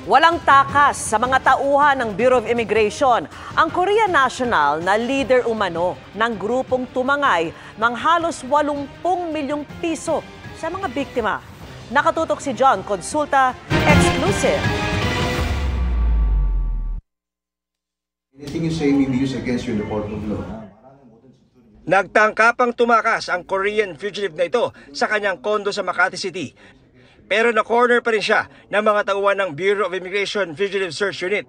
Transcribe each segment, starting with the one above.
Walang takas sa mga tauhan ng Bureau of Immigration ang Korea National na leader umano ng grupong tumangay ng halos 80 milyong piso sa mga biktima. Nakatutok si John Consulta, exclusive. Anything you say may be used against you in the court of law. Nagtangkapang tumakas ang Korean fugitive na ito sa kanyang kondo sa Makati City. Pero na-corner pa rin siya ng mga tauhan ng Bureau of Immigration Fugitive Search Unit.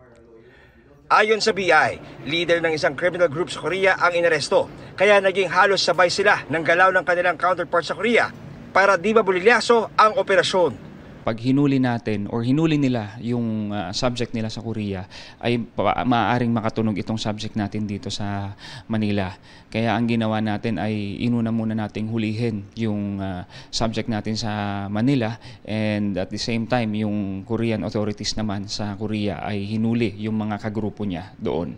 Ayon sa BI, leader ng isang criminal group sa Korea ang inaresto. Kaya naging halos sabay sila ng galaw ng kanilang counterpart sa Korea para di mabulilyaso ang operasyon. Pag hinuli natin or hinuli nila yung subject nila sa Korea, ay maaaring makatunog itong subject natin dito sa Manila. Kaya ang ginawa natin ay inuna muna nating hulihin yung subject natin sa Manila, and at the same time yung Korean authorities naman sa Korea ay hinuli yung mga kagrupo niya doon.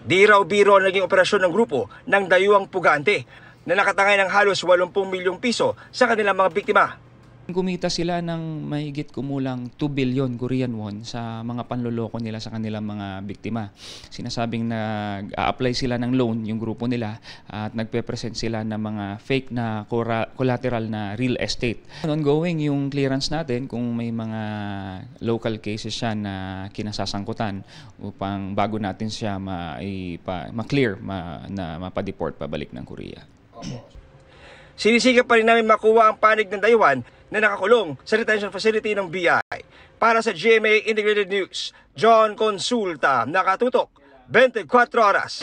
Di raw biro ang naging operasyon ng grupo ng dayuhang pugante na nakatangay ng halos 80 milyong piso sa kanilang mga biktima. Kumita sila ng mahigit kumulang 2 billion Korean won sa mga panloloko nila sa kanilang mga biktima. Sinasabing nag-a-apply sila ng loan, yung grupo nila, at nagpe-present sila ng mga fake na collateral na real estate. Ongoing yung clearance natin kung may mga local cases siya na kinasasangkutan upang bago natin siya ma-clear na mapadeport pabalik ng Korea. Sinisikap pa rin namin makuha ang panig ng dayuhan na nakakulong sa detention facility ng BI. Para sa GMA Integrated News, John Consulta, nakatutok, 24 oras.